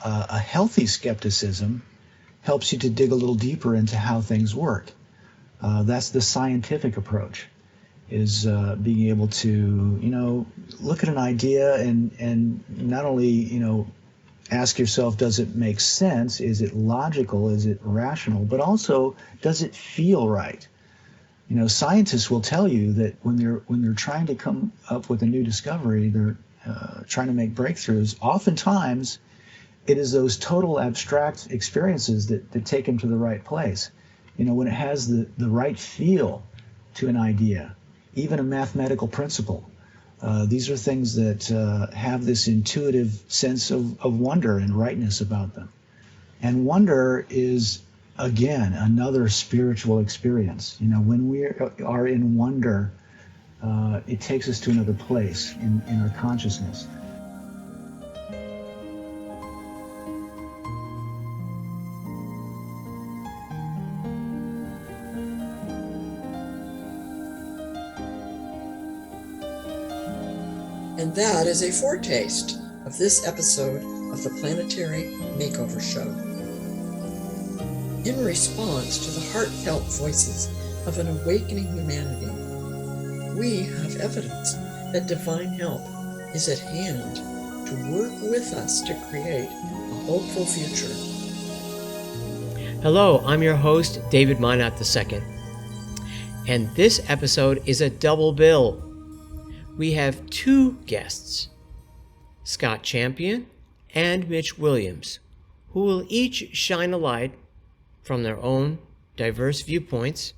a healthy skepticism helps you to dig a little deeper into how things work. That's the scientific approach, is being able to, look at an idea and not only, ask yourself, does it make sense? Is it logical? Is it rational? But also, does it feel right? Scientists will tell you that when they're trying to come up with a new discovery, they're trying to make breakthroughs. Oftentimes, it is those total abstract experiences that take them to the right place. When it has the right feel to an idea, even a mathematical principle. These are things that have this intuitive sense of wonder and rightness about them. And wonder is, again, another spiritual experience. When we are in wonder, it takes us to another place in our consciousness. And that is a foretaste of this episode of the Planetary Makeover Show. In response to the heartfelt voices of an awakening humanity, we have evidence that divine help is at hand to work with us to create a hopeful future. Hello, I'm your host, David Mynott II. And this episode is a double bill. We have two guests, Scott Champion and Mitch Williams, who will each shine a light from their own diverse viewpoints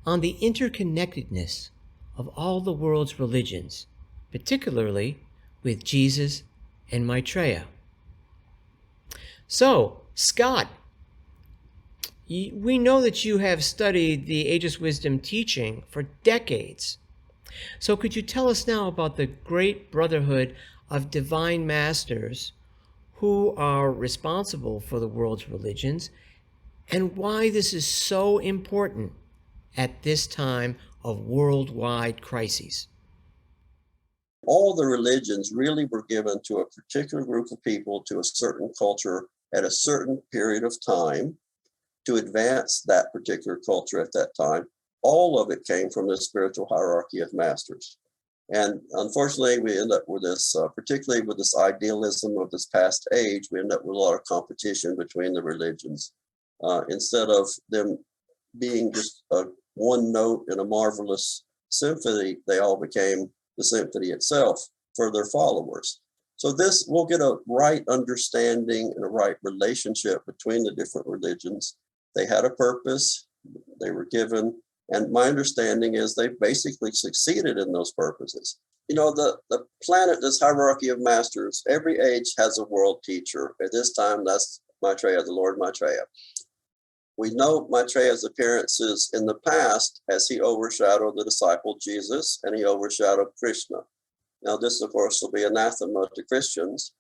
on the interconnectedness of all the world's religions, particularly with Jesus and Maitreya. So, Scott, we know that you have studied the Ageless Wisdom teaching for decades. So could you tell us now about the great brotherhood of divine masters who are responsible for the world's religions, and why this is so important at this time of worldwide crises? All the religions really were given to a particular group of people, to a certain culture at a certain period of time to advance that particular culture at that time. All of it came from the spiritual hierarchy of masters. And unfortunately, we end up with this, particularly with this idealism of this past age, we end up with a lot of competition between the religions. Instead of them being just one note in a marvelous symphony, they all became the symphony itself for their followers. So this will get a right understanding and a right relationship between the different religions. They had a purpose, they were given, and my understanding is they basically succeeded in those purposes. The planet, this hierarchy of masters, every age has a world teacher. At this time, that's Maitreya, the Lord Maitreya. We know Maitreya's appearances in the past as he overshadowed the disciple Jesus and he overshadowed Krishna. Now, this, of course, will be anathema to Christians,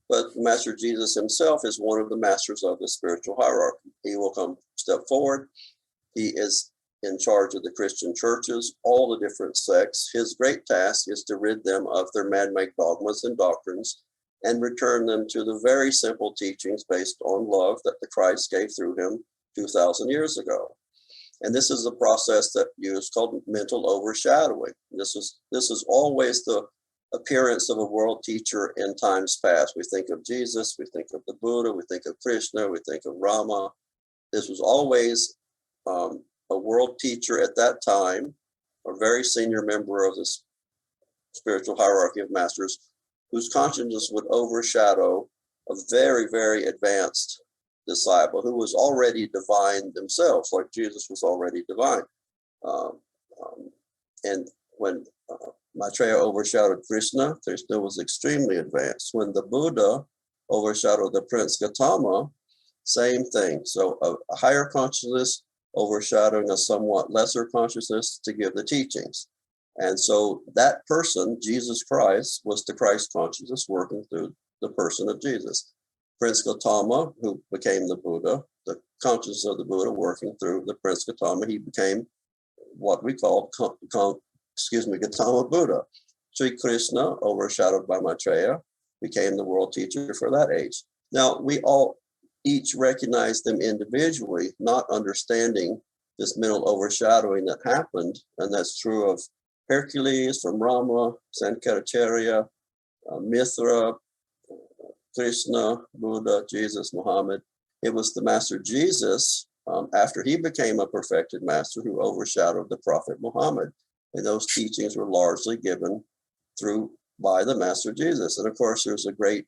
but Master Jesus himself is one of the masters of the spiritual hierarchy. He will come step forward. He is in charge of the Christian churches, all the different sects. His great task is to rid them of their man-made dogmas and doctrines and return them to the very simple teachings based on love that the Christ gave through him 2,000 years ago. And this is a process that is called mental overshadowing. This is always the appearance of a world teacher in times past. We think of Jesus, we think of the Buddha, we think of Krishna, we think of Rama. This was always a world teacher at that time, a very senior member of this spiritual hierarchy of masters, whose consciousness would overshadow a very, very advanced disciple who was already divine themselves, like Jesus was already divine. And when Maitreya overshadowed Krishna, Krishna was extremely advanced. When the Buddha overshadowed the Prince Gautama, same thing. So a higher consciousness overshadowing a somewhat lesser consciousness to give the teachings. And so that person, Jesus Christ, was the Christ consciousness working through the person of Jesus. Prince Gautama, who became the Buddha, the consciousness of the Buddha working through the Prince Gautama, he became what we call Gautama Buddha. Sri Krishna, overshadowed by Maitreya, became the world teacher for that age. Now, we all each recognize them individually, not understanding this mental overshadowing that happened. And that's true of Hercules from Rama, Sankaracharya, Mithra, Krishna, Buddha, Jesus, Muhammad. It was the Master Jesus, after he became a perfected master, who overshadowed the Prophet Muhammad. And those teachings were largely given by the Master Jesus. And of course, there's a great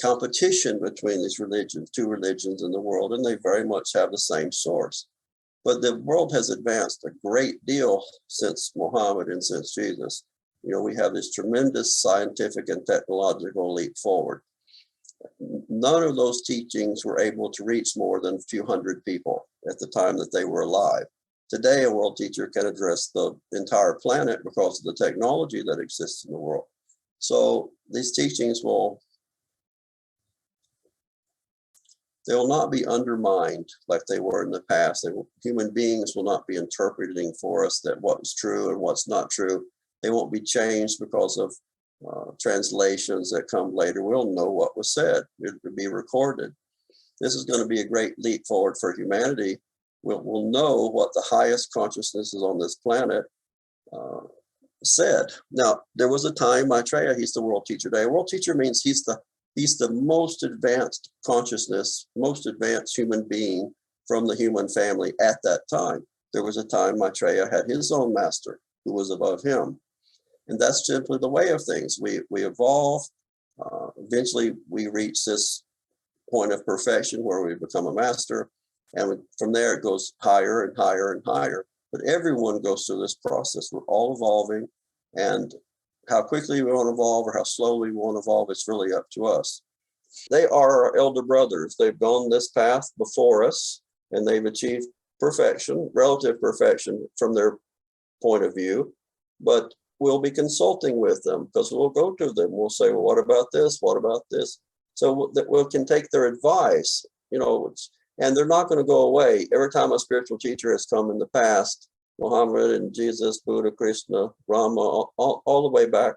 competition between these religions, two religions in the world, and they very much have the same source. But the world has advanced a great deal since Muhammad and since Jesus. We have this tremendous scientific and technological leap forward. None of those teachings were able to reach more than a few hundred people at the time that they were alive. Today, a world teacher can address the entire planet because of the technology that exists in the world. So these teachings will not be undermined like they were in the past. Human beings will not be interpreting for us that what's true and what's not true. They won't be changed because of translations that come later. We'll know what was said. It will be recorded. This is going to be a great leap forward for humanity. We'll know what the highest consciousnesses on this planet said. Now, there was a time, Maitreya, he's the world teacher today. A world teacher means he's the most advanced consciousness, most advanced human being from the human family at that time. There was a time Maitreya had his own master who was above him. And that's simply the way of things. We evolve. Eventually, we reach this point of perfection where we become a master. And from there, it goes higher and higher and higher. But everyone goes through this process. We're all evolving. And how quickly we want to evolve or how slowly we want to evolve, it's really up to us. They are our elder brothers. They've gone this path before us, and they've achieved perfection, relative perfection from their point of view. But we'll be consulting with them because we'll go to them. We'll say, well, what about this? What about this? So that we can take their advice, and they're not going to go away. Every time a spiritual teacher has come in the past, Muhammad and Jesus, Buddha, Krishna, Rama, all the way back,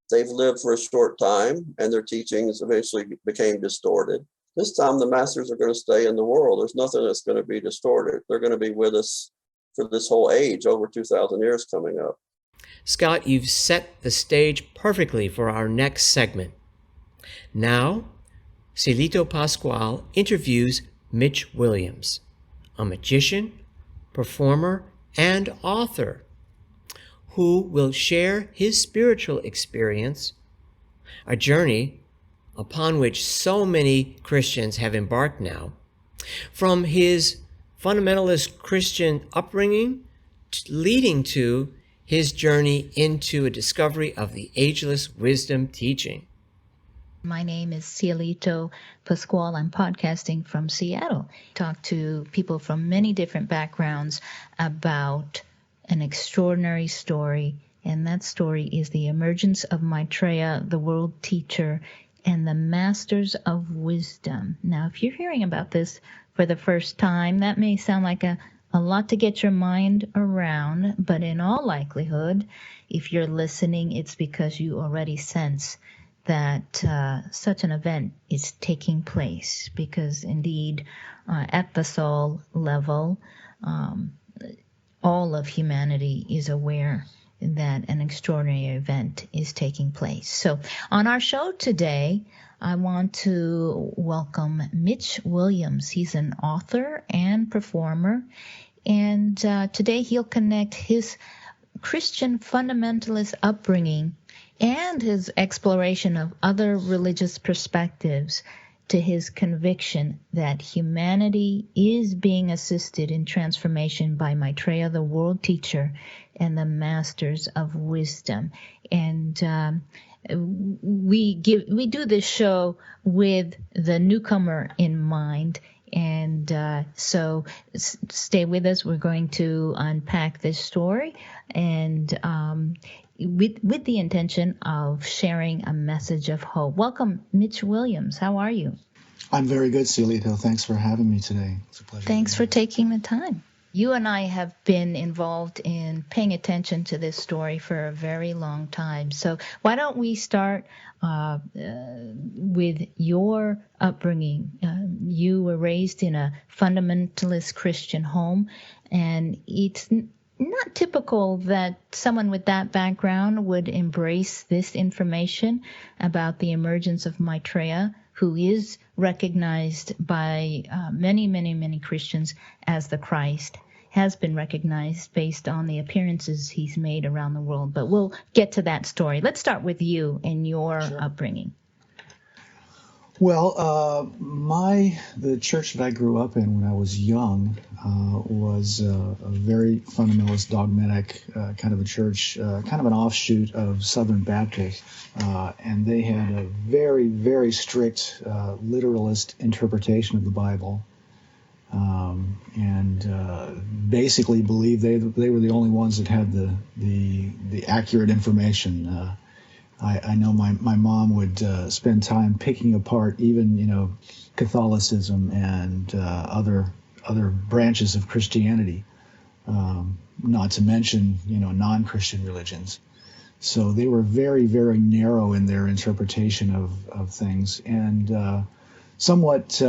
they've lived for a short time and their teachings eventually became distorted. This time the masters are going to stay in the world. There's nothing that's going to be distorted. They're going to be with us for this whole age, over 2,000 years coming up. Scott, you've set the stage perfectly for our next segment. Now, Cielito Pascual interviews Mitch Williams, a magician, performer, and author, who will share his spiritual experience, a journey upon which so many Christians have embarked now, from his fundamentalist Christian upbringing leading to his journey into a discovery of the Ageless Wisdom teaching. My name is Cielito Pascual. I'm podcasting from Seattle. Talk to people from many different backgrounds about an extraordinary story, and that story is the emergence of Maitreya, the world teacher, and the Masters of Wisdom. Now, if you're hearing about this for the first time, that may sound like a lot to get your mind around, but in all likelihood, if you're listening, it's because you already sense that such an event is taking place, because indeed, at the soul level, all of humanity is aware that an extraordinary event is taking place. So on our show today, I want to welcome Mitch Williams. He's an author and performer, and today he'll connect his Christian fundamentalist upbringing and his exploration of other religious perspectives to his conviction that humanity is being assisted in transformation by Maitreya, the world teacher, and the Masters of Wisdom. And we do this show with the newcomer in mind. And so stay with us. We're going to unpack this story and with the intention of sharing a message of hope. Welcome, Mitch Williams. How are you? I'm very good, Cielito. Thanks for having me today. It's a pleasure. Thanks for taking the time. You and I have been involved in paying attention to this story for a very long time. So why don't we start with your upbringing? You were raised in a fundamentalist Christian home, and it's not typical that someone with that background would embrace this information about the emergence of Maitreya, who is recognized by many Christians as the Christ, has been recognized based on the appearances he's made around the world. But we'll get to that story. Let's start with you and your upbringing. Well, the church that I grew up in when I was young was a very fundamentalist, dogmatic kind of a church, kind of an offshoot of Southern Baptist, and they had a very, very strict literalist interpretation of the Bible, and basically believed they were the only ones that had the accurate information. I know my mom would spend time picking apart even Catholicism and other branches of Christianity, not to mention non-Christian religions. So they were very, very narrow in their interpretation of things, and somewhat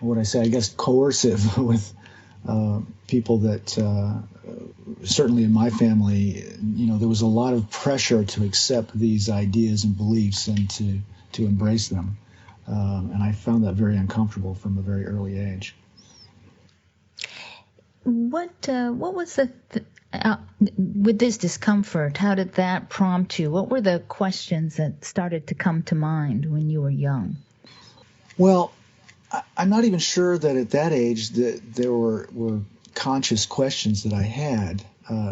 what would I say? I guess coercive with people that. Certainly in my family, there was a lot of pressure to accept these ideas and beliefs and to embrace them. And I found that very uncomfortable from a very early age. What was with this discomfort, how did that prompt you? What were the questions that started to come to mind when you were young? Well, I'm not even sure that at that age that there were conscious questions that I had,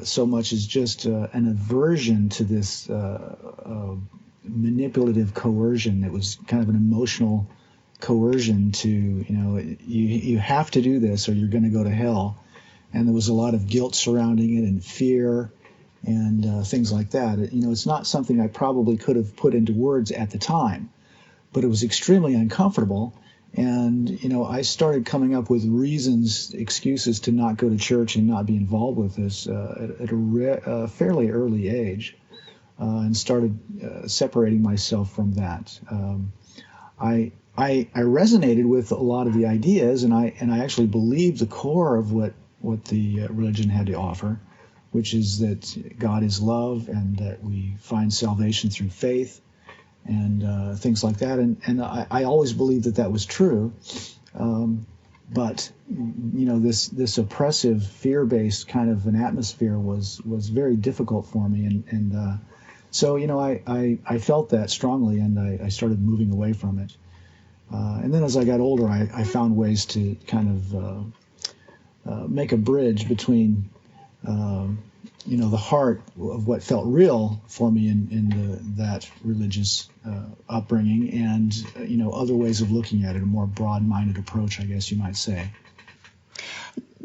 so much as just an aversion to this manipulative coercion. It was kind of an emotional coercion to, you have to do this or you're going to go to hell. And there was a lot of guilt surrounding it and fear and things like that. It's not something I probably could have put into words at the time, but it was extremely uncomfortable. And, I started coming up with reasons, excuses to not go to church and not be involved with this at a fairly early age, and started separating myself from that. I resonated with a lot of the ideas, and I actually believed the core of what the religion had to offer, which is that God is love and that we find salvation through faith. And things like that, and I always believed that was true, but this oppressive, fear-based kind of an atmosphere was very difficult for me, and so I felt that strongly, and I started moving away from it, and then as I got older, I found ways to kind of make a bridge between the heart of what felt real for me in that religious upbringing and, other ways of looking at it, a more broad-minded approach, I guess you might say.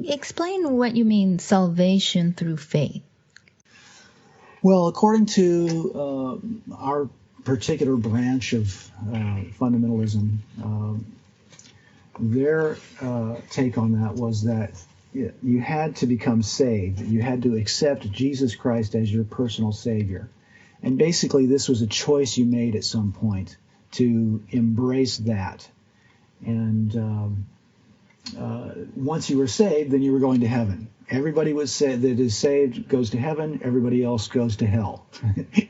Explain what you mean, salvation through faith. Well, according to our particular branch of fundamentalism, their take on that was that you had to become saved. You had to accept Jesus Christ as your personal Savior. And basically, this was a choice you made at some point to embrace that. And once you were saved, then you were going to heaven. Everybody that is saved goes to heaven. Everybody else goes to hell.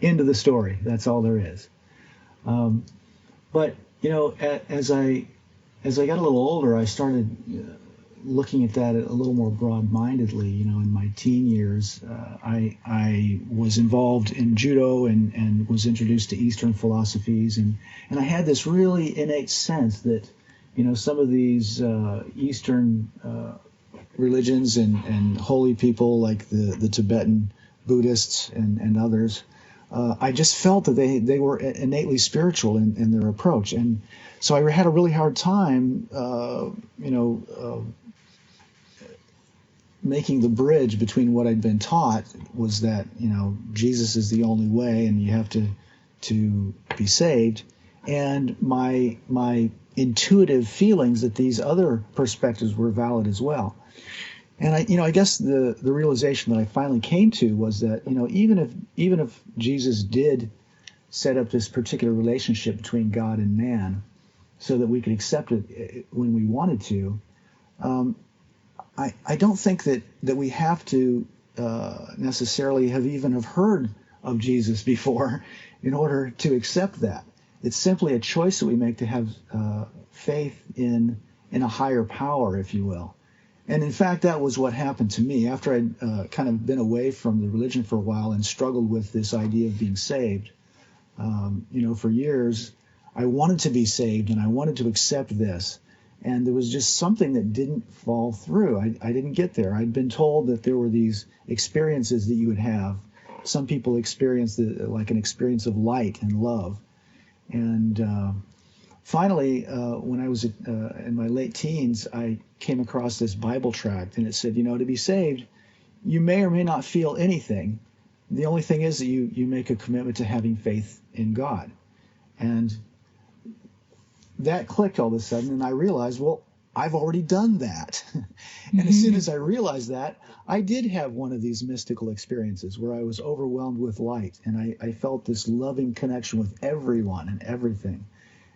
End of the story. That's all there is. But, as I got a little older, I started looking at that a little more broad-mindedly. In my teen years, I was involved in judo and was introduced to Eastern philosophies, and I had this really innate sense that, some of these Eastern religions and holy people like the Tibetan Buddhists and others, I just felt that they were innately spiritual in their approach, and so I had a really hard time, making the bridge between what I'd been taught was that, Jesus is the only way and you have to be saved, and my intuitive feelings that these other perspectives were valid as well. And I guess the realization that I finally came to was that, even if Jesus did set up this particular relationship between God and man so that we could accept it when we wanted to, I don't think that we have to necessarily have heard of Jesus before in order to accept that. It's simply a choice that we make to have faith in a higher power, if you will. And in fact, that was what happened to me after I'd kind of been away from the religion for a while and struggled with this idea of being saved. For years, I wanted to be saved and I wanted to accept this. And there was just something that didn't fall through. I didn't get there. I'd been told that there were these experiences that you would have. Some people experience like an experience of light and love. And finally, when I was in my late teens, I came across this Bible tract, and it said, to be saved, you may or may not feel anything. The only thing is that you make a commitment to having faith in God. And that clicked all of a sudden, and I realized, well, I've already done that. And as soon as I realized that, I did have one of these mystical experiences where I was overwhelmed with light, and I felt this loving connection with everyone and everything.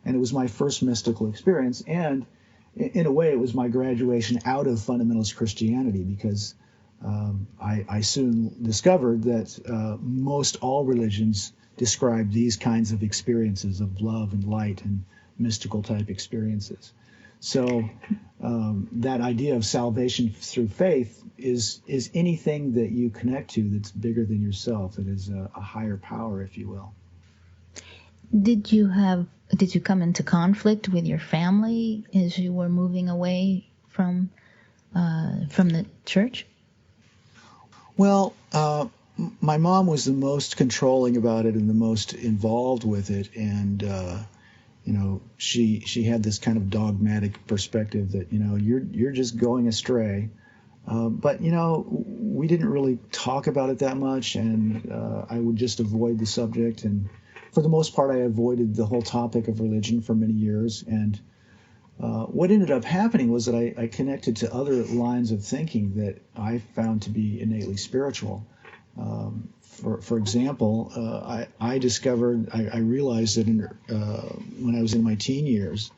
And it was my first mystical experience, and in a way, it was my graduation out of fundamentalist Christianity, because I soon discovered that most all religions describe these kinds of experiences of love and light and mystical type experiences. So that idea of salvation through faith is anything that you connect to that's bigger than yourself, that is a higher power, if you will. Did you come into conflict with your family as you were moving away from the church? Well, my mom was the most controlling about it and the most involved with it, and she had this kind of dogmatic perspective that you're just going astray. But we didn't really talk about it that much, and I would just avoid the subject. And for the most part, I avoided the whole topic of religion for many years. And what ended up happening was that I connected to other lines of thinking that I found to be innately spiritual. For example, I discovered, I realized that when I was in my teen years,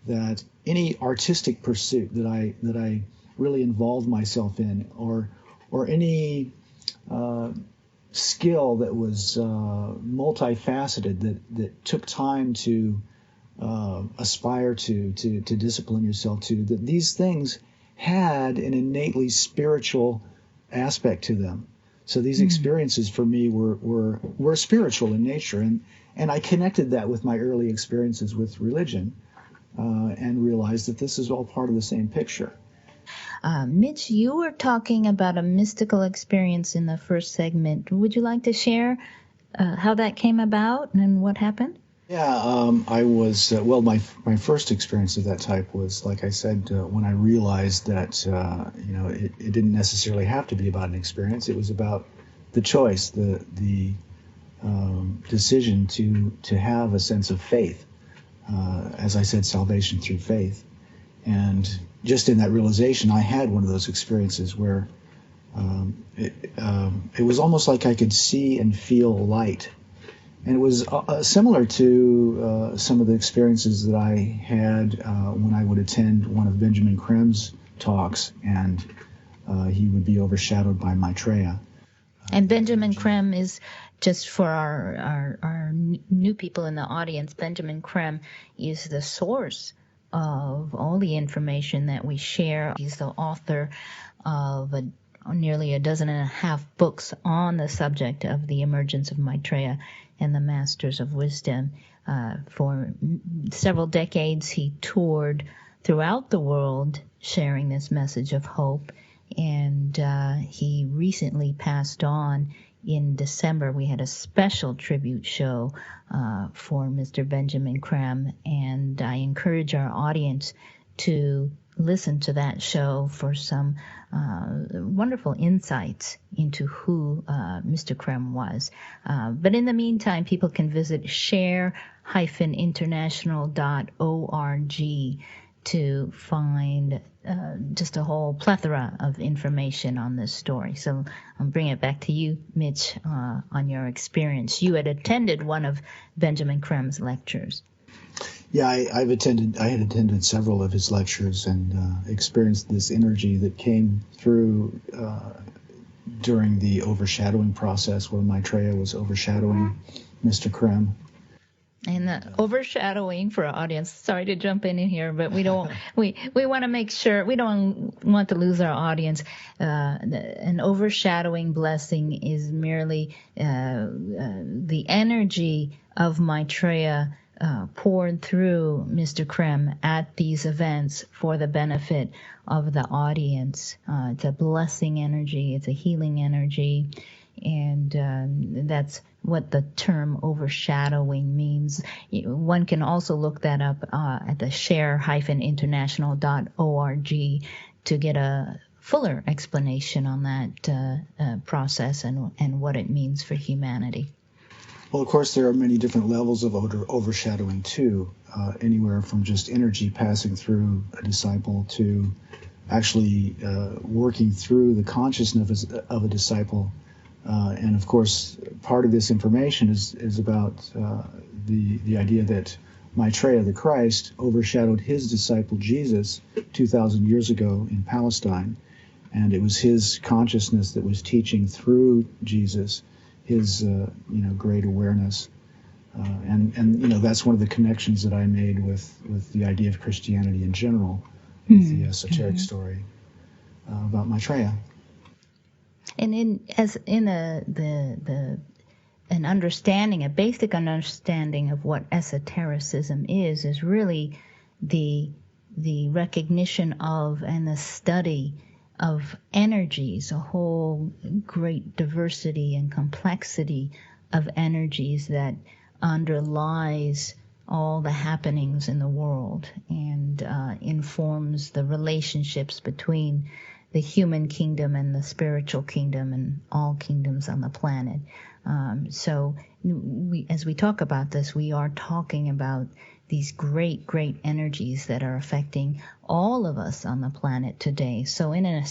that any artistic pursuit that I really involved myself in, or any skill that was multifaceted, that took time to aspire to discipline yourself to, that these things had an innately spiritual aspect to them. So these experiences for me were spiritual in nature, and I connected that with my early experiences with religion, and realized that this is all part of the same picture. Mitch, you were talking about a mystical experience in the first segment. Would you like to share how that came about and what happened? Yeah, I was, my first experience of that type was, like I said, when I realized that, it didn't necessarily have to be about an experience. It was about the choice, the decision to have a sense of faith. As I said, salvation through faith. And just in that realization, I had one of those experiences where it was almost like I could see and feel light. And it was similar to some of the experiences that I had when I would attend one of Benjamin Creme's talks, and he would be overshadowed by Maitreya. And Benjamin Creme is, just for our new people in the audience, Benjamin Creme is the source of all the information that we share. He's the author of nearly a dozen and a half books on the subject of the emergence of Maitreya and the Masters of Wisdom. For several decades, he toured throughout the world sharing this message of hope, and he recently passed on in December. We had a special tribute show for Mr. Benjamin Creme, and I encourage our audience to listen to that show for some wonderful insights into who Mr. Creme was. But in the meantime, people can visit Share-International.org to find just a whole plethora of information on this story. So I'll bring it back to you, Mitch, on your experience. You had attended one of Benjamin Creme's lectures. Yeah, I had attended several of his lectures and experienced this energy that came through during the overshadowing process where Maitreya was overshadowing Mr. Creme. And the overshadowing for our audience, sorry to jump in here, but we don't, we want to make sure, we don't want to lose our audience. An overshadowing blessing is merely the energy of Maitreya poured through Mr. Creme at these events for the benefit of the audience. It's a blessing energy, it's a healing energy, and that's what the term overshadowing means. One can also look that up at the share-international.org to get a fuller explanation on that process and what it means for humanity. Well, of course, there are many different levels of overshadowing, too, anywhere from just energy passing through a disciple to actually working through the consciousness of a disciple. And, of course, part of this information is about the idea that Maitreya, the Christ, overshadowed his disciple Jesus 2,000 years ago in Palestine. And it was his consciousness that was teaching through Jesus his great awareness, and that's one of the connections that I made with the idea of Christianity in general, with the esoteric story about Maitreya. And an understanding, a basic understanding of what esotericism is really the recognition of and the study of energies, a whole great diversity and complexity of energies that underlies all the happenings in the world and informs the relationships between the human kingdom and the spiritual kingdom and all kingdoms on the planet. So as we talk about this, we are talking about these great, great energies that are affecting all of us on the planet today. So in a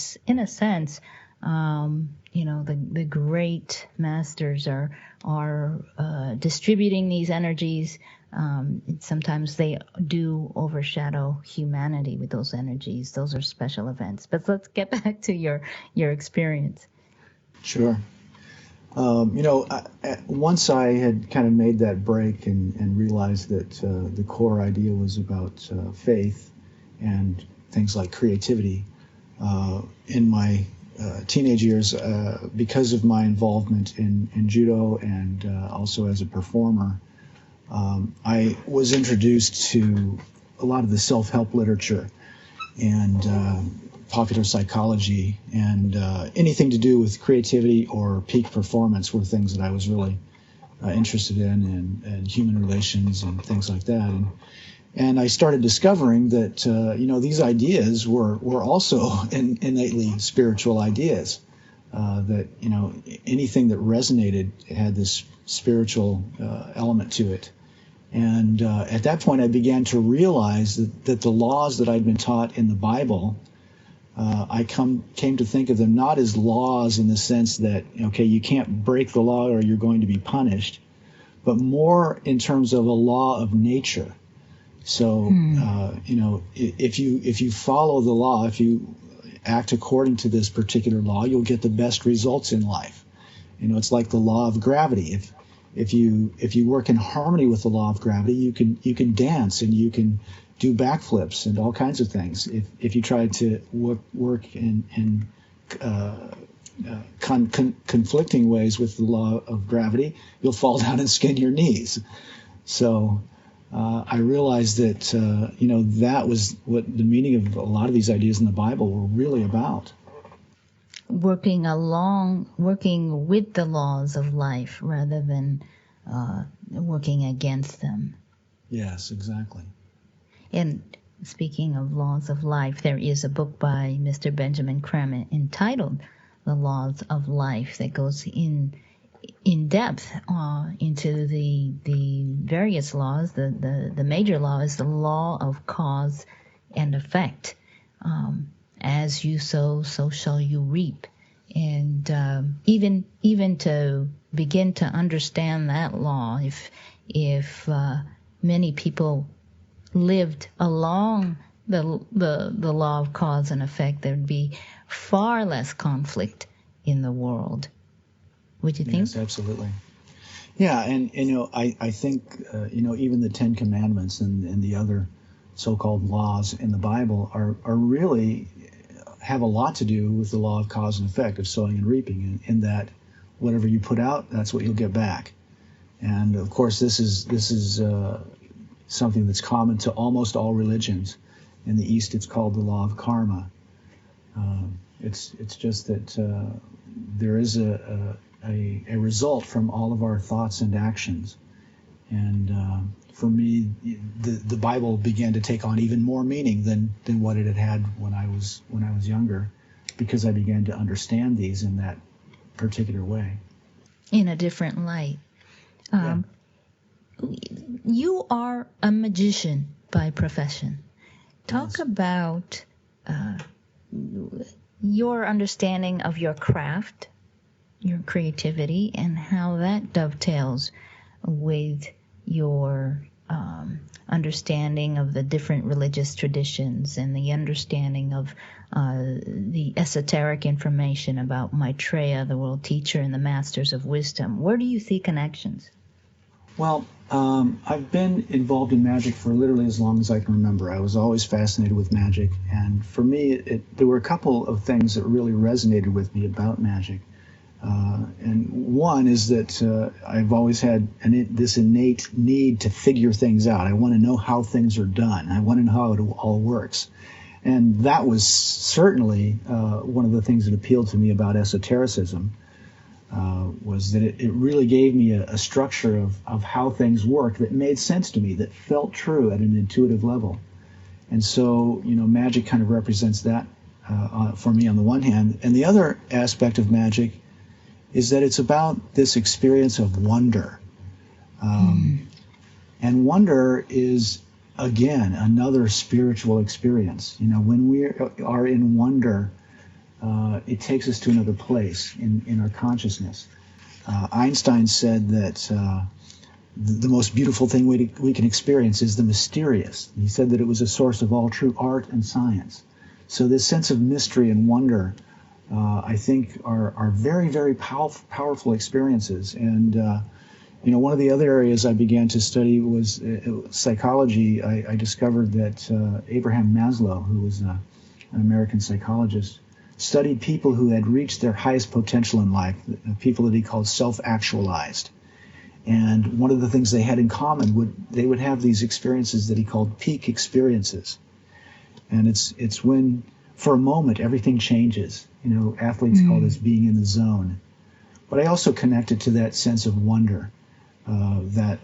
sense, the great masters are distributing these energies. Sometimes they do overshadow humanity with those energies. Those are special events. But let's get back to your experience. Sure. Once I had kind of made that break and realized that the core idea was about faith and things like creativity, in my teenage years, because of my involvement in judo and also as a performer, I was introduced to a lot of the self-help literature and popular psychology, and anything to do with creativity or peak performance were things that I was really interested in, and human relations and things like that. And I started discovering that these ideas were also innately spiritual ideas. That anything that resonated had this spiritual element to it. And at that point, I began to realize that the laws that I'd been taught in the Bible, I came to think of them not as laws in the sense that, you can't break the law or you're going to be punished, but more in terms of a law of nature. So, if you follow the law, if you act according to this particular law, you'll get the best results in life. It's like the law of gravity. If you work in harmony with the law of gravity, you can dance and you can do backflips and all kinds of things. If you try to work in conflicting ways with the law of gravity, you'll fall down and skin your knees. So I realized that that was what the meaning of a lot of these ideas in the Bible were really about. Working with the laws of life rather than working against them. Yes, exactly. And speaking of laws of life, there is a book by Mr. Benjamin Creme entitled The Laws of Life that goes in depth into the various laws. The major law is the law of cause and effect. As you sow, so shall you reap. And even to begin to understand that law, if many people lived along the law of cause and effect, there'd be far less conflict in the world. Would you think? Yes, absolutely. Yeah, and I think even the Ten Commandments and the other so-called laws in the Bible are really have a lot to do with the law of cause and effect of sowing and reaping, in that whatever you put out, that's what you'll get back. And of course, this is something that's common to almost all religions. In the East, it's called the law of karma. It's just that there is a result from all of our thoughts and actions. And for me, the Bible began to take on even more meaning than what it had when I was younger, because I began to understand these in that particular way. In a different light. Yeah. You are a magician by profession. Talk about your understanding of your craft, your creativity, and how that dovetails with your understanding of the different religious traditions and the understanding of the esoteric information about Maitreya, the world teacher, and the masters of wisdom. Where do you see connections? Well, I've been involved in magic for literally as long as I can remember. I was always fascinated with magic, and for me, there were a couple of things that really resonated with me about magic. And one is that I've always had this innate need to figure things out. I want to know how things are done. I want to know how it all works. And that was certainly one of the things that appealed to me about esotericism, was that it really gave me a structure of how things work that made sense to me, that felt true at an intuitive level. And so, magic kind of represents that for me on the one hand. And the other aspect of magic is that it's about this experience of wonder. And wonder is, again, another spiritual experience. When we are in wonder, it takes us to another place in our consciousness. Einstein said that the most beautiful thing we can experience is the mysterious. He said that it was a source of all true art and science. So this sense of mystery and wonder, I think, are very, very powerful experiences. And one of the other areas I began to study was psychology. I discovered that Abraham Maslow, who was an American psychologist, studied people who had reached their highest potential in life, people that he called self-actualized. And one of the things they had in common, they would have these experiences that he called peak experiences. And it's when, for a moment, everything changes. Athletes call this being in the zone. But I also connect it to that sense of wonder, that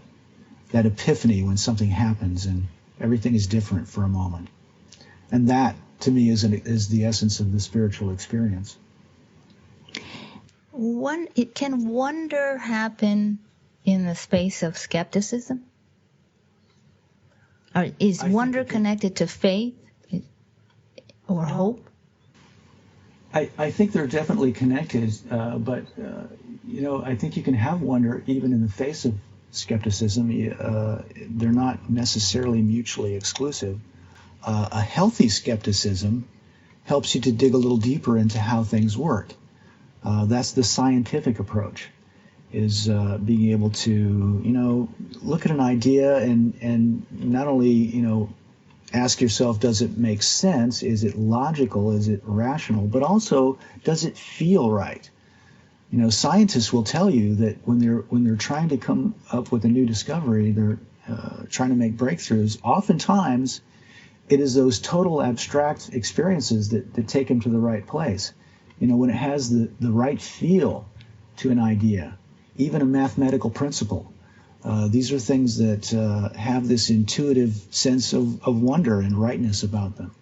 epiphany when something happens and everything is different for a moment. And that, to me, is the essence of the spiritual experience. Can wonder happen in the space of skepticism? Or is wonder connected to faith or hope? I think they're definitely connected, but I think you can have wonder even in the face of skepticism. They're not necessarily mutually exclusive. A healthy skepticism helps you to dig a little deeper into how things work. That's the scientific approach, is being able to, look at an idea and not only, ask yourself, does it make sense? Is it logical? Is it rational? But also, does it feel right? Scientists will tell you that when they're trying to come up with a new discovery, they're trying to make breakthroughs. Oftentimes, it is those total abstract experiences that take them to the right place. When it has the right feel to an idea, even a mathematical principle, These are things that have this intuitive sense of wonder and rightness about them.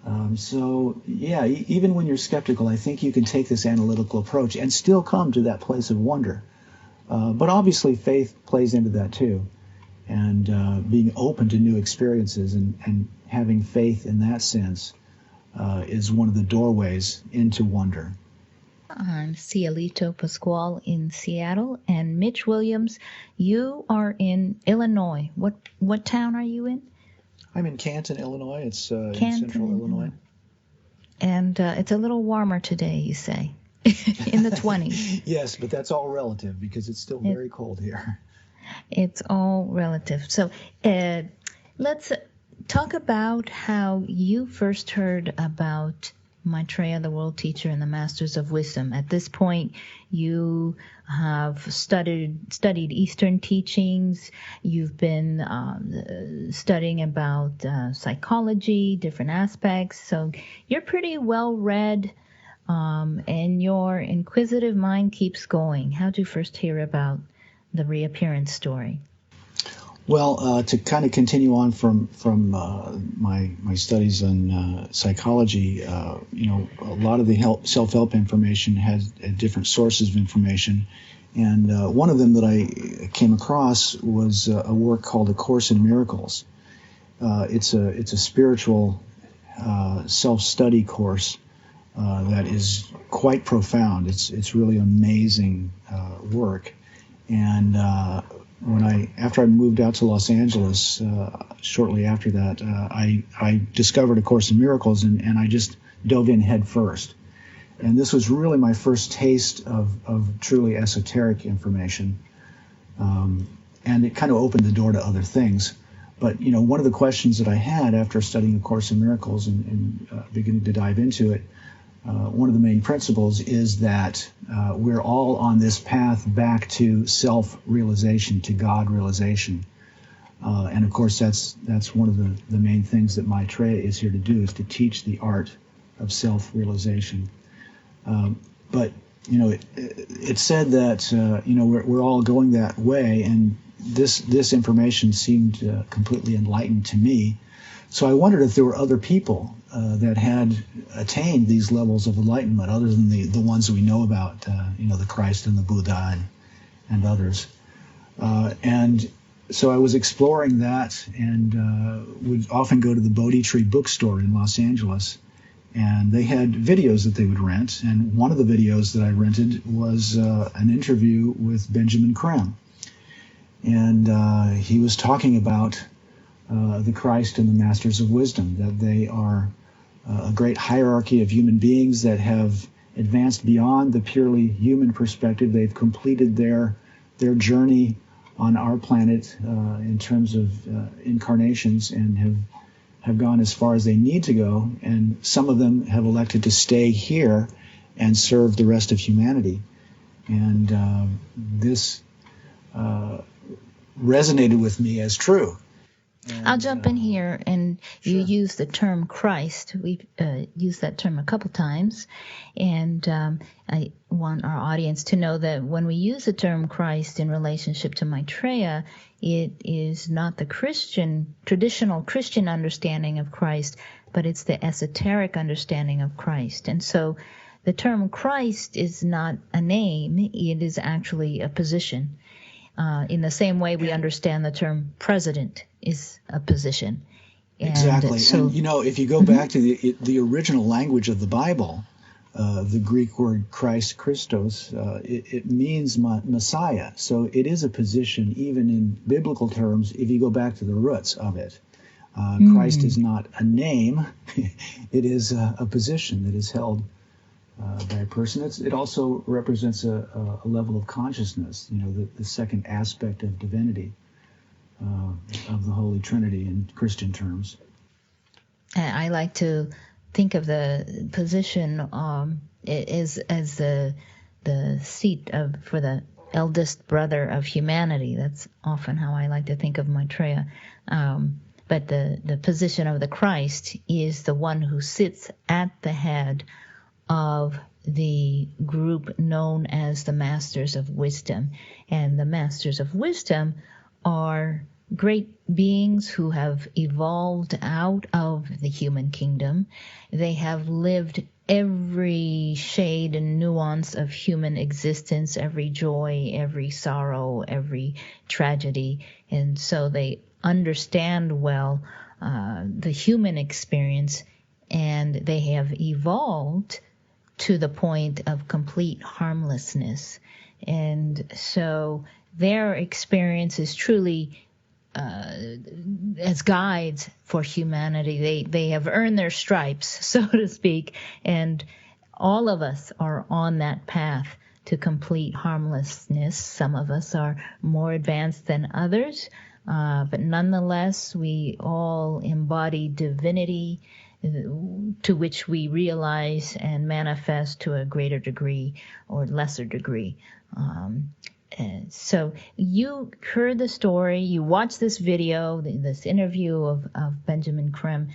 Even when you're skeptical, I think you can take this analytical approach and still come to that place of wonder. But obviously faith plays into that too. And being open to new experiences and having faith in that sense is one of the doorways into wonder. I'm Cielito Pascual in Seattle, and Mitch Williams, you are in Illinois. What town are you in? I'm in Canton, Illinois. It's in Canton, central Illinois. And it's a little warmer today, you say, in the 20s. Yes, but that's all relative because it's still very cold here. It's all relative. So let's talk about how you first heard about Maitreya, the world teacher, and the Masters of Wisdom. At this point, you have studied Eastern teachings. You've been studying about psychology, different aspects. So you're pretty well read, and your inquisitive mind keeps going. How did you first hear about the reappearance story? Well, to kind of continue on from my studies on psychology, a lot of the self-help information has different sources of information, and one of them that I came across was a work called A Course in Miracles. It's a spiritual self-study course that is quite profound. It's really amazing work, and after I moved out to Los Angeles, shortly after that, I discovered A Course in Miracles, and I just dove in head first. And this was really my first taste of truly esoteric information, and it kind of opened the door to other things. But one of the questions that I had after studying A Course in Miracles and beginning to dive into it, one of the main principles is that we're all on this path back to self-realization, to God realization. And of course, that's one of the main things that Maitreya is here to do, is to teach the art of self-realization. But it's said that we're all going that way, and this information seemed completely enlightened to me. So I wondered if there were other people that had attained these levels of enlightenment, other than the ones that we know about, the Christ and the Buddha and others. And so I was exploring that, and would often go to the Bodhi Tree bookstore in Los Angeles, and they had videos that they would rent. And one of the videos that I rented was an interview with Benjamin Creme, and he was talking about the Christ and the Masters of Wisdom, that they are a great hierarchy of human beings that have advanced beyond the purely human perspective. They've completed their journey on our planet in terms of incarnations, and have gone as far as they need to go. And some of them have elected to stay here and serve the rest of humanity. And this resonated with me as true. And, I'll jump in here, and you use the term Christ. We've used that term a couple times, and I want our audience to know that when we use the term Christ in relationship to Maitreya, it is not the traditional Christian understanding of Christ, but it's the esoteric understanding of Christ. And so the term Christ is not a name, it is actually a position. In the same way we understand the term president is a position. Exactly. So, and if you go back to the original language of the Bible, the Greek word Christ, Christos, it means Messiah. So it is a position, even in biblical terms, if you go back to the roots of it. Christ is not a name. It is a position that is held by a person. It also represents a level of consciousness, the second aspect of divinity, of the Holy Trinity in Christian terms. I like to think of the position as the seat for the eldest brother of humanity. That's often how I like to think of Maitreya. But the position of the Christ is the one who sits at the head of the group known as the Masters of Wisdom. And the Masters of Wisdom are great beings who have evolved out of the human kingdom. They have lived every shade and nuance of human existence, every joy, every sorrow, every tragedy. And so they understand well the human experience, and they have evolved to the point of complete harmlessness. And so their experience is truly as guides for humanity. They have earned their stripes, so to speak, and all of us are on that path to complete harmlessness. Some of us are more advanced than others, but nonetheless, we all embody divinity, to which we realize and manifest to a greater degree or lesser degree. And so you heard the story, you watched this video, this interview of Benjamin Creme.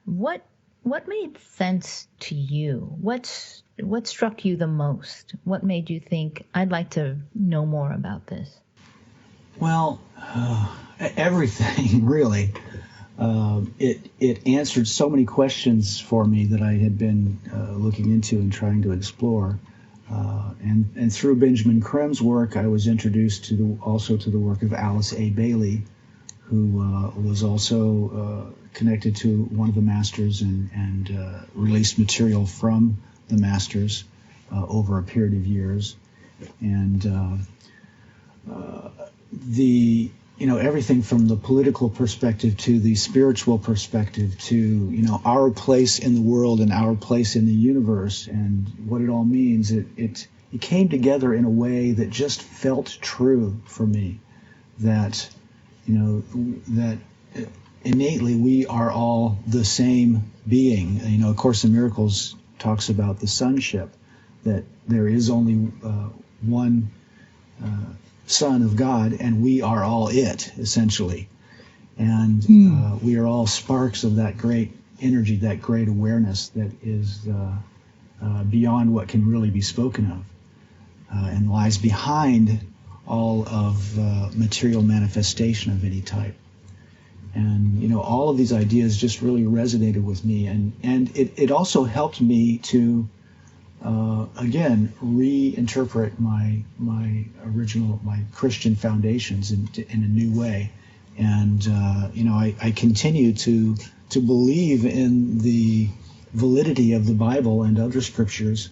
What made sense to you? What struck you the most? What made you think, I'd like to know more about this? Well, everything, really. It answered so many questions for me that I had been looking into and trying to explore. And through Benjamin Creme's work, I was introduced also to the work of Alice A. Bailey, who was also connected to one of the masters and released material from the masters over a period of years. And everything from the political perspective to the spiritual perspective to, our place in the world and our place in the universe and what it all means, it came together in a way that just felt true for me, that, that innately we are all the same being. A Course in Miracles talks about the sonship, that there is only one Son of God, and we are all it, essentially. And we are all sparks of that great energy, that great awareness that is beyond what can really be spoken of, and lies behind all of material manifestation of any type. And, all of these ideas just really resonated with me. And it also helped me to again, reinterpret my Christian foundations in a new way. And, I continue to believe in the validity of the Bible and other scriptures,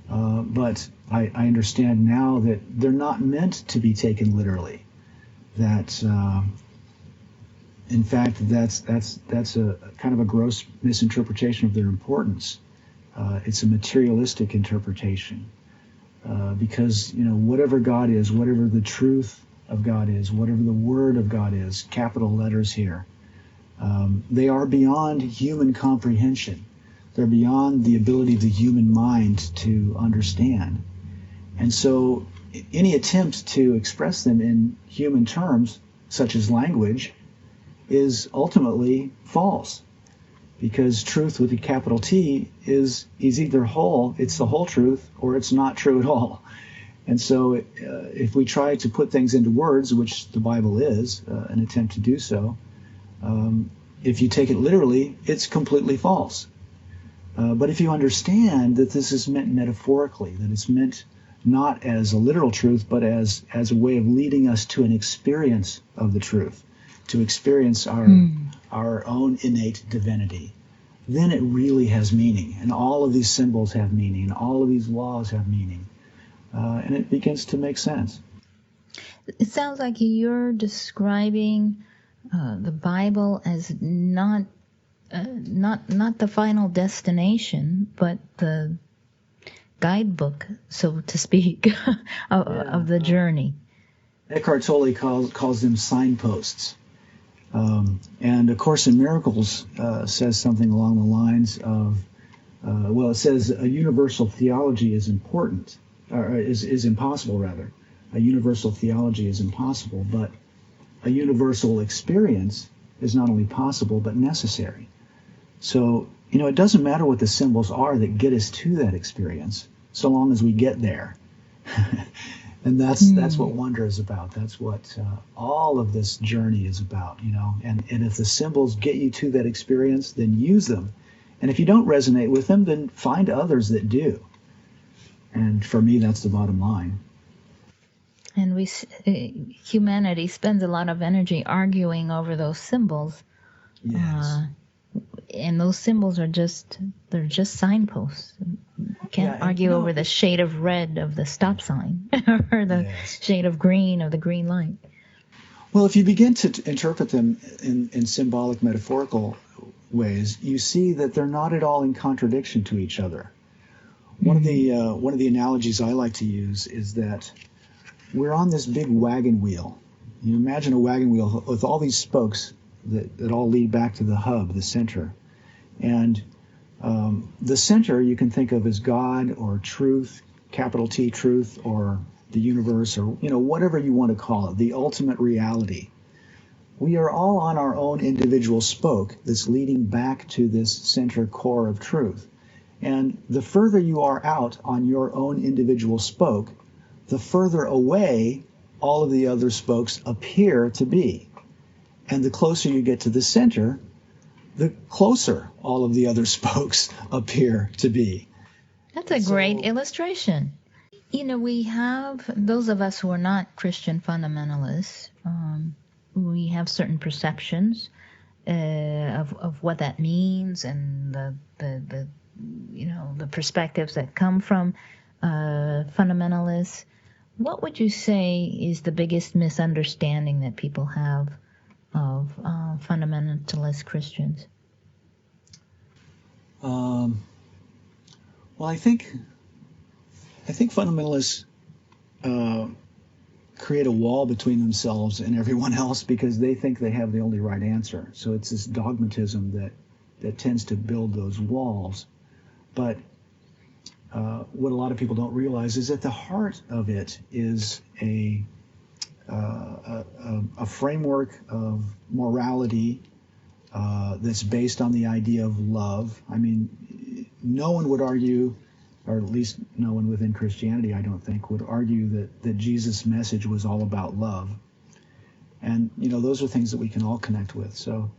but I understand now that they're not meant to be taken literally. That, in fact, that's a kind of a gross misinterpretation of their importance. It's a materialistic interpretation, because whatever God is, whatever the truth of God is, whatever the Word of God is, capital letters here, they are beyond human comprehension. They're beyond the ability of the human mind to understand. And so any attempt to express them in human terms, such as language, is ultimately false. Because truth with a capital T is either whole, it's the whole truth, or it's not true at all. And so if we try to put things into words, which the Bible is, an attempt to do so, if you take it literally, it's completely false. But if you understand that this is meant metaphorically, that it's meant not as a literal truth, but as a way of leading us to an experience of the truth, to experience our own innate divinity, then it really has meaning. And all of these symbols have meaning, and all of these laws have meaning. And it begins to make sense. It sounds like you're describing the Bible as not the final destination, but the guidebook, so to speak, of the journey. Eckhart Tolle calls them signposts. And A Course in Miracles says something along the lines of, it says a universal theology is important, or is impossible, rather. A universal theology is impossible, but a universal experience is not only possible, but necessary. So, it doesn't matter what the symbols are that get us to that experience, so long as we get there. And that's what wonder is about. That's what all of this journey is about, And if the symbols get you to that experience, then use them. And if you don't resonate with them, then find others that do. And for me, that's the bottom line. And humanity spends a lot of energy arguing over those symbols. Yes. And those symbols they're just signposts. You can't argue over the shade of red of the stop sign or the shade of green of the green light. Well, if you begin to interpret them in symbolic, metaphorical ways, you see that they're not at all in contradiction to each other. One of the analogies I like to use is that we're on this big wagon wheel. You imagine a wagon wheel with all these spokes that all lead back to the hub, the center. And the center you can think of as God or truth, capital T, truth, or the universe, or whatever you want to call it, the ultimate reality. We are all on our own individual spoke that's leading back to this center core of truth. And the further you are out on your own individual spoke, the further away all of the other spokes appear to be. And the closer you get to the center, the closer all of the other spokes appear to be. That's a great illustration. We have, those of us who are not Christian fundamentalists, we have certain perceptions of what that means, and the perspectives that come from fundamentalists. What would you say is the biggest misunderstanding that people have of fundamentalist Christians? Well, I think fundamentalists create a wall between themselves and everyone else because they think they have the only right answer. So it's this dogmatism that tends to build those walls. But what a lot of people don't realize is at the heart of it is a framework of morality that's based on the idea of love. I mean, no one would argue, or at least no one within Christianity, I don't think, would argue that Jesus' message was all about love. And, those are things that we can all connect with. So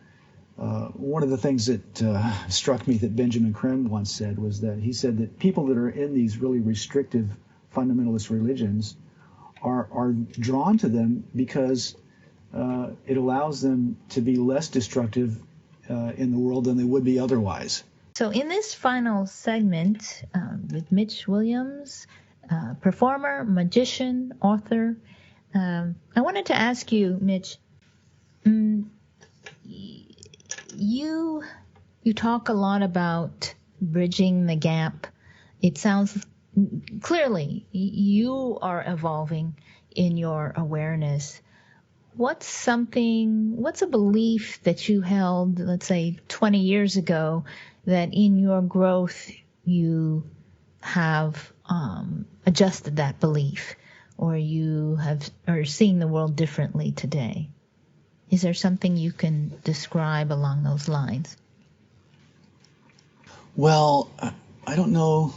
one of the things that struck me that Benjamin Creme once said was that he said that people that are in these really restrictive fundamentalist religions are drawn to them because it allows them to be less destructive in the world than they would be otherwise. So in this final segment with Mitch Williams, performer, magician, author, I wanted to ask you, Mitch, you talk a lot about bridging the gap. It sounds clearly you are evolving in your awareness. What's a belief that you held, let's say 20 years ago, that in your growth you have adjusted that belief, or you are seeing the world differently today? Is there something you can describe along those lines? Well, I don't know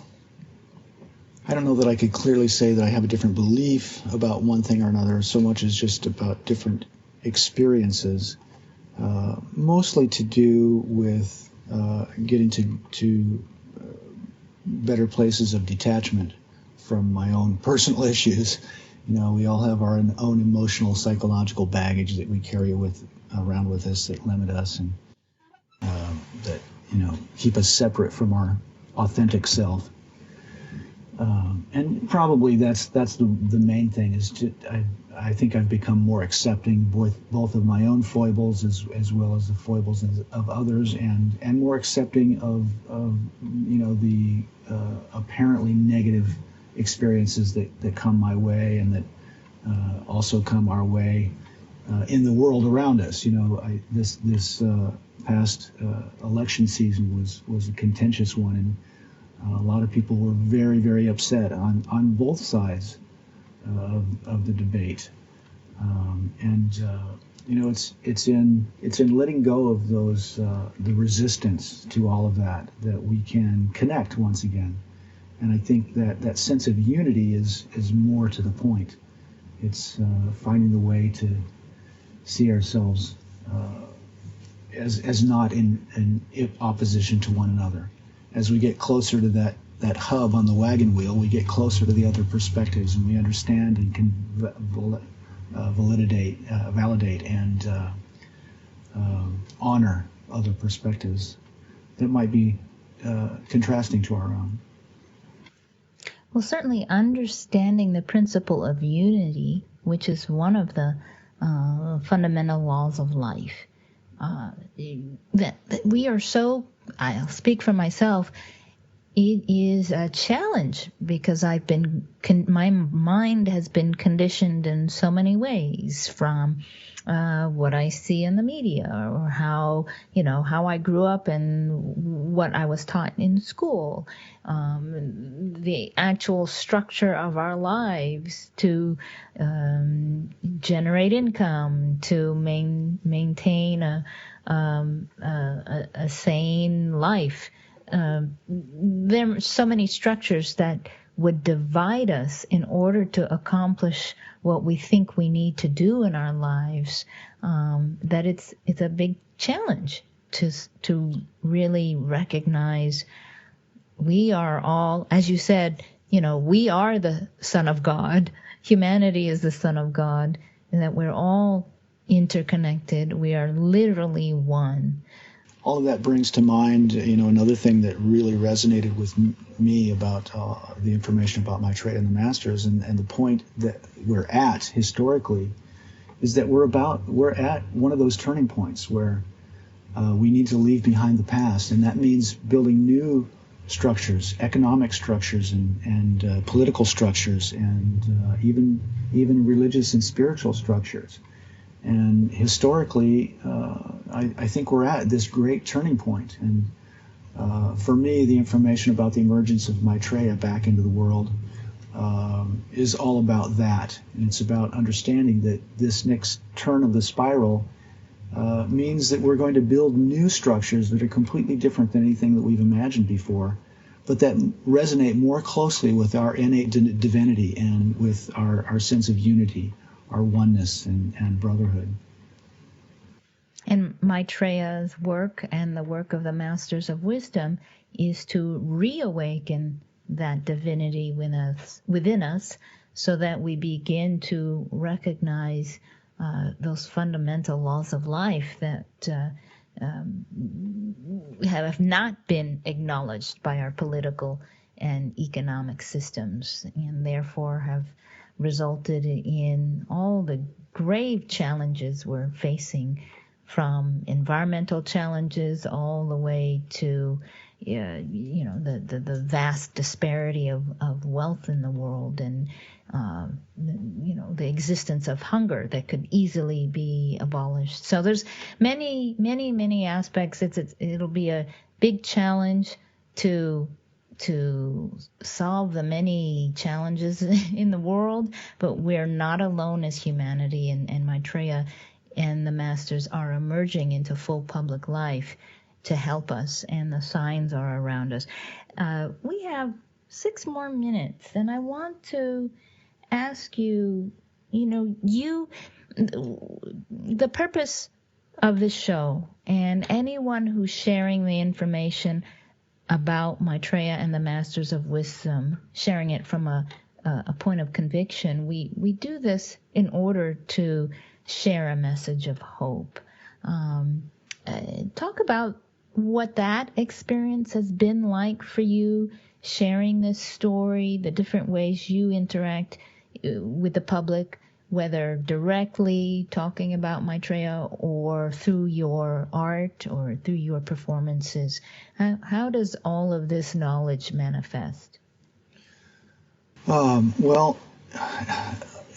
that I could clearly say that I have a different belief about one thing or another, so much as just about different experiences, mostly to do with getting to better places of detachment from my own personal issues. We all have our own emotional, psychological baggage that we carry around with us that limit us and that keep us separate from our authentic self. And probably that's the main thing is I think I've become more accepting both of my own foibles as well as the foibles of others, and more accepting of the apparently negative experiences that come my way and that also come our way in the world around us. This past election season was a contentious one, and a lot of people were very, very upset on both sides of the debate. And it's in letting go of those the resistance to all of that we can connect once again. And I think that sense of unity is more to the point. It's finding the way to see ourselves as not in opposition to one another. As we get closer to that hub on the wagon wheel, we get closer to the other perspectives, and we understand and can validate and honor other perspectives that might be contrasting to our own. Well, certainly understanding the principle of unity, which is one of the fundamental laws of life, that we are so, I'll speak for myself, it is a challenge because my mind has been conditioned in so many ways from what I see in the media or how I grew up and what I was taught in school, the actual structure of our lives to generate income, to maintain a sane life. There are so many structures that would divide us in order to accomplish what we think we need to do in our lives, that it's a big challenge to really recognize we are all, as you said, we are the Son of God. Humanity is the Son of God, and that we're all interconnected. We are literally one. All of that brings to mind, another thing that really resonated with me about the information about Maitreya and the Masters, and the point that we're at historically is that we're at one of those turning points where we need to leave behind the past, and that means building new structures, economic structures, and political structures, and even religious and spiritual structures. And historically, I think we're at this great turning point. And for me, the information about the emergence of Maitreya back into the world is all about that. And it's about understanding that this next turn of the spiral means that we're going to build new structures that are completely different than anything that we've imagined before, but that resonate more closely with our innate divinity and with our sense of unity, our oneness and brotherhood. And Maitreya's work and the work of the Masters of Wisdom is to reawaken that divinity within us so that we begin to recognize those fundamental laws of life that have not been acknowledged by our political and economic systems, and therefore have resulted in all the grave challenges we're facing, from environmental challenges all the way to the vast disparity of wealth in the world, and the existence of hunger that could easily be abolished. So there's many aspects. It'll be a big challenge to solve the many challenges in the world, but we're not alone as humanity, and Maitreya and the Masters are emerging into full public life to help us, and the signs are around us. We have 6 more minutes, and I want to ask you, the purpose of this show, and anyone who's sharing the information about Maitreya and the Masters of Wisdom, sharing it from a point of conviction, we do this in order to share a message of hope. Talk about what that experience has been like for you, sharing this story, the different ways you interact with the public, whether directly talking about Maitreya or through your art or through your performances. How does all of this knowledge manifest? Well,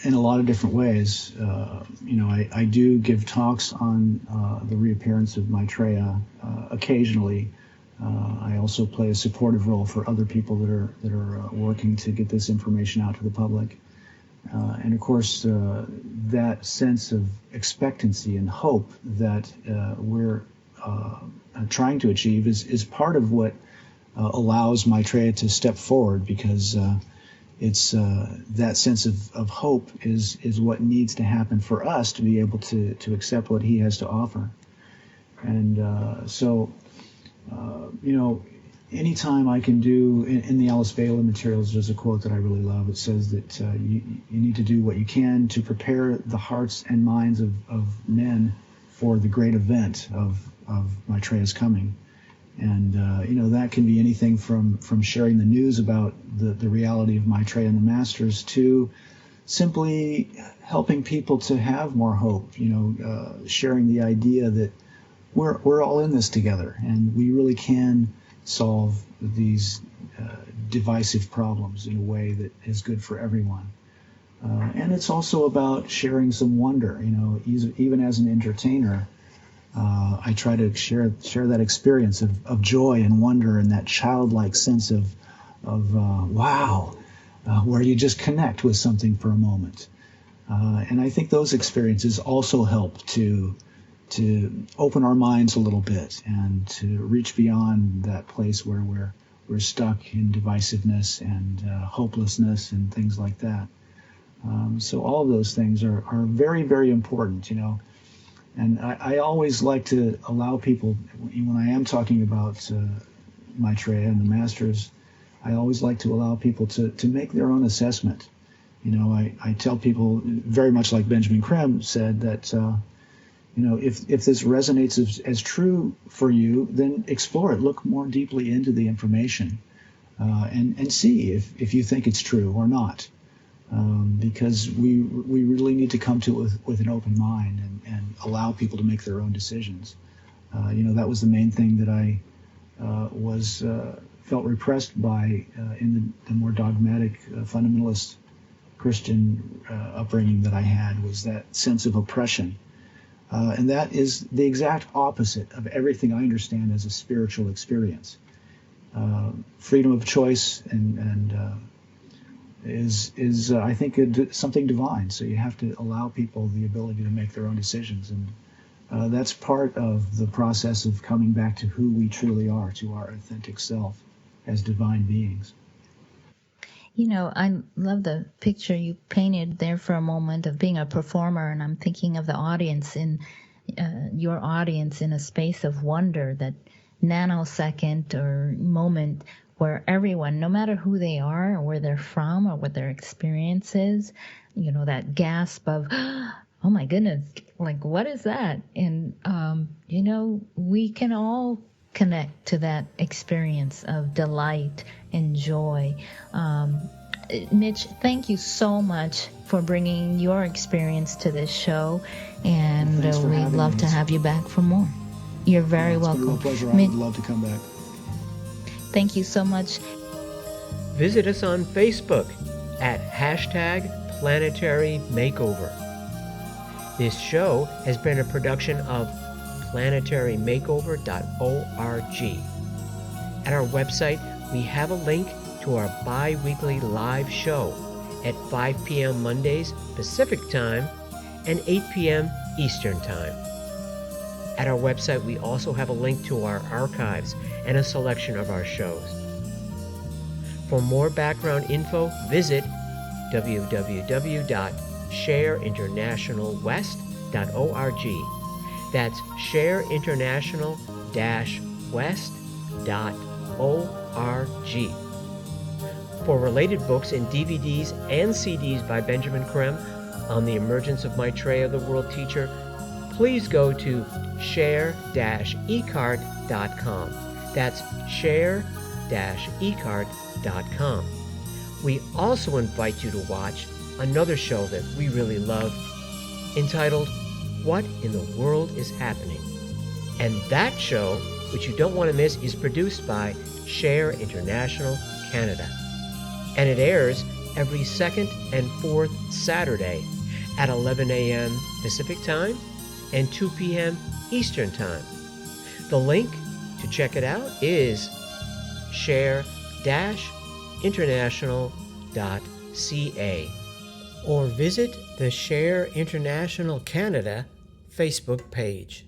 in a lot of different ways. I do give talks on the reappearance of Maitreya occasionally. I also play a supportive role for other people that are working to get this information out to the public. And of course, that sense of expectancy and hope that we're trying to achieve is part of what allows Maitreya to step forward, because it's that sense of hope is what needs to happen for us to be able to accept what he has to offer. And so, anytime I can do, in the Alice Bailey materials, there's a quote that I really love. It says that you need to do what you can to prepare the hearts and minds of men for the great event of Maitreya's coming. And, that can be anything from sharing the news about the reality of Maitreya and the Masters to simply helping people to have more hope, sharing the idea that we're all in this together, and we really can solve these divisive problems in a way that is good for everyone. And it's also about sharing some wonder. Even as an entertainer, I try to share that experience of joy and wonder and that childlike sense of wow, where you just connect with something for a moment. And I think those experiences also help to open our minds a little bit and to reach beyond that place where we're stuck in divisiveness and hopelessness and things like that. So all of those things are very, very important, And I always like to allow people, when I am talking about Maitreya and the Masters, I always like to allow people to make their own assessment. I tell people, very much like Benjamin Creme said, that if this resonates as true for you, then explore it. Look more deeply into the information and see if you think it's true or not. Because we really need to come to it with an open mind and allow people to make their own decisions. That was the main thing that I felt repressed by in the more dogmatic fundamentalist Christian upbringing that I had, was that sense of oppression. And that is the exact opposite of everything I understand as a spiritual experience. Freedom of choice and is I think something divine. So you have to allow people the ability to make their own decisions, and that's part of the process of coming back to who we truly are, to our authentic self as divine beings. I love the picture you painted there for a moment of being a performer, and I'm thinking of the audience your audience in a space of wonder, that nanosecond or moment where everyone, no matter who they are or where they're from or what their experience is, that gasp of, oh my goodness, like, what is that? And, we can all connect to that experience of delight and joy. Mitch, thank you so much for bringing your experience to this show, and we'd love to have you back for more. You're very welcome. It's been a real pleasure. I would love to come back. Thank you so much. Visit us on Facebook at #Planetary Makeover. This show has been a production of planetarymakeover.org. At our website, we have a link to our bi-weekly live show at 5 p.m. Mondays Pacific Time and 8 p.m. Eastern Time. At our website, we also have a link to our archives and a selection of our shows. For more background info, visit www.Share-International.west.org. That's Share-International-west.org. For related books and DVDs and CDs by Benjamin Creme on the emergence of Maitreya, the world teacher, please go to share-ecart.com. That's share-ecart.com. We also invite you to watch another show that we really love, entitled What in the World is Happening? And that show, which you don't want to miss, is produced by Share International Canada. And it airs every second and fourth Saturday at 11 a.m. Pacific Time and 2 p.m. Eastern Time. The link to check it out is Share-International.ca. or visit the Share International Canada Facebook page.